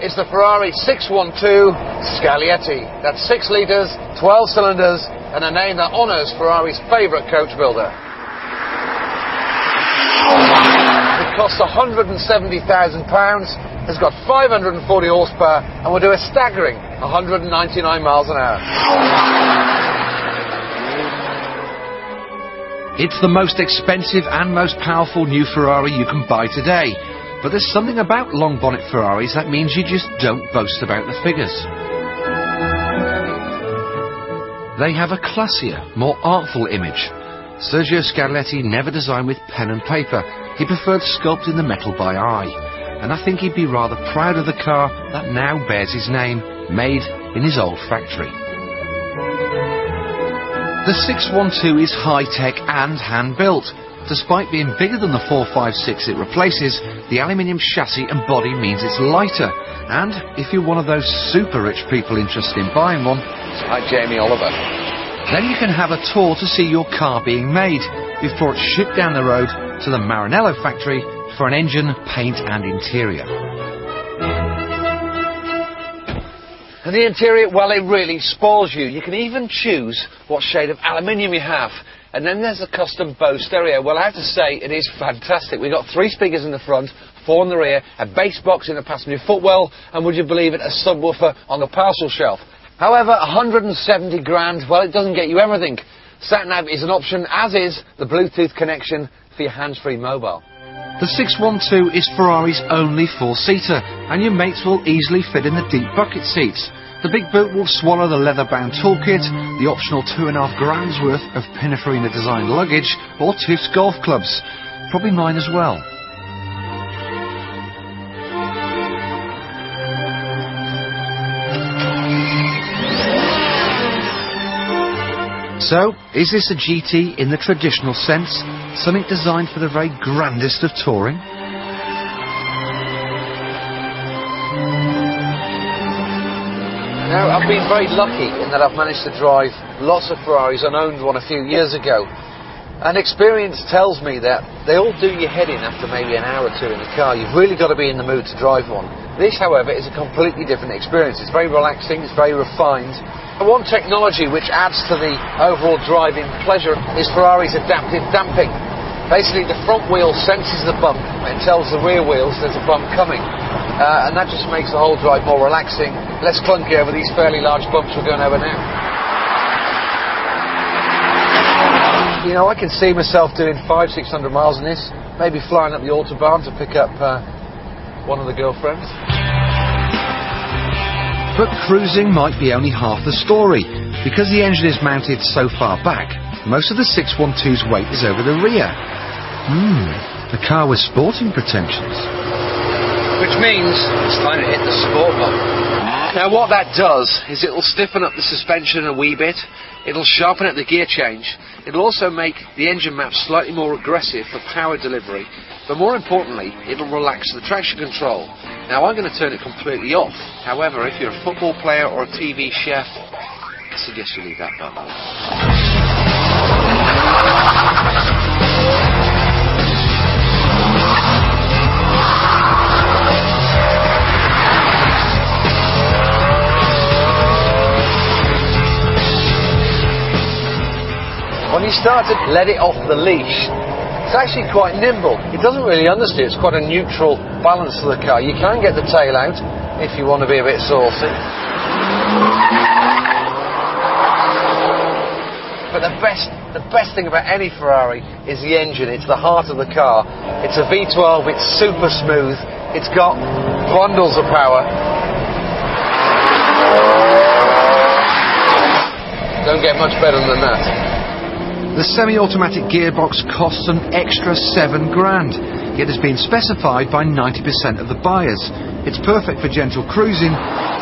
is the Ferrari 612 Scaglietti. That's 6 litres, 12 cylinders, and a name that honours Ferrari's favourite coach builder. It costs £170,000, has got 540 horsepower, and will do a staggering 199 miles an hour. It's the most expensive and most powerful new Ferrari you can buy today. But there's something about long bonnet Ferraris that means you just don't boast about the figures. They have a classier, more artful image. Sergio Scaglietti never designed with pen and paper. He preferred sculpting the metal by eye. And I think he'd be rather proud of the car that now bears his name, made in his old factory. The 612 is high-tech and hand-built. Despite being bigger than the 456 it replaces, the aluminium chassis and body means it's lighter. And if you're one of those super rich people interested in buying one, like Jamie Oliver, then you can have a tour to see your car being made before it's shipped down the road to the Maranello factory for an engine, paint and interior. And the interior, well, it really spoils you. You can even choose what shade of aluminium you have. And then there's a custom Bose stereo. Well, I have to say, it is fantastic. We've got 3 speakers in the front, 4 in the rear, a bass box in the passenger footwell, and would you believe it, a subwoofer on the parcel shelf. However, 170 grand, well, it doesn't get you everything. Sat-nav is an option, as is the Bluetooth connection for your hands-free mobile. The 612 is Ferrari's only 4-seater, and your mates will easily fit in the deep bucket seats. The big boot will swallow the leather-bound toolkit, the optional 2.5 grand's worth of Pininfarina-designed luggage, or Tiff's golf clubs. Probably mine as well. So, is this a GT in the traditional sense? Something designed for the very grandest of touring? Now, I've been very lucky in that I've managed to drive lots of Ferraris and owned one a few years ago. And experience tells me that they all do your head in after maybe an hour or two in the car. You've really got to be in the mood to drive one. This, however, is a completely different experience. It's very relaxing, it's very refined. And one technology which adds to the overall driving pleasure is Ferrari's adaptive damping. Basically, the front wheel senses the bump and tells the rear wheels there's a bump coming. And that just makes the whole drive more relaxing, less clunky over these fairly large bumps we're going over now. You know, I can see myself doing 500-600 miles in this, maybe flying up the Autobahn to pick up one of the girlfriends. But cruising might be only half the story. Because the engine is mounted so far back, most of the 612's weight is over the rear. A car with sporting pretensions. Which means it's time to hit the sport button. Now what that does is it'll stiffen up the suspension a wee bit, it'll sharpen up the gear change, it'll also make the engine map slightly more aggressive for power delivery, but more importantly, it'll relax the traction control. Now I'm going to turn it completely off. However, if you're a football player or a TV chef, I suggest you leave that button on. When you start to let it off the leash, it's actually quite nimble. It doesn't really understeer, it's quite a neutral balance to the car. You can get the tail out if you want to be a bit saucy. But the best thing about any Ferrari is the engine. It's the heart of the car. It's a V12, it's super smooth, it's got bundles of power. Don't get much better than that. The semi-automatic gearbox costs an extra 7 grand, yet has been specified by 90% of the buyers. It's perfect for gentle cruising,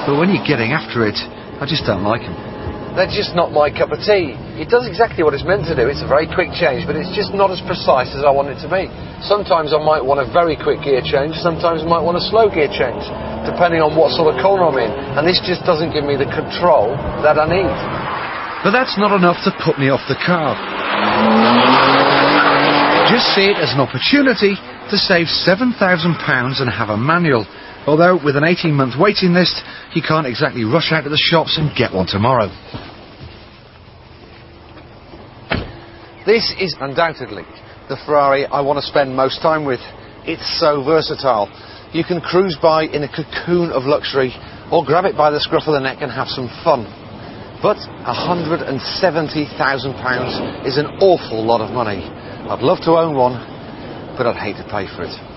but when you're getting after it, I just don't like them. They're just not my cup of tea. It does exactly what it's meant to do. It's a very quick change, but it's just not as precise as I want it to be. Sometimes I might want a very quick gear change, sometimes I might want a slow gear change, depending on what sort of corner I'm in. And this just doesn't give me the control that I need. But that's not enough to put me off the car. Just see it as an opportunity to save £7,000 and have a manual. Although with an 18-month waiting list, you can't exactly rush out to the shops and get one tomorrow. This is undoubtedly the Ferrari I want to spend most time with. It's so versatile. You can cruise by in a cocoon of luxury, or grab it by the scruff of the neck and have some fun. But £170,000 is an awful lot of money. I'd love to own one, but I'd hate to pay for it.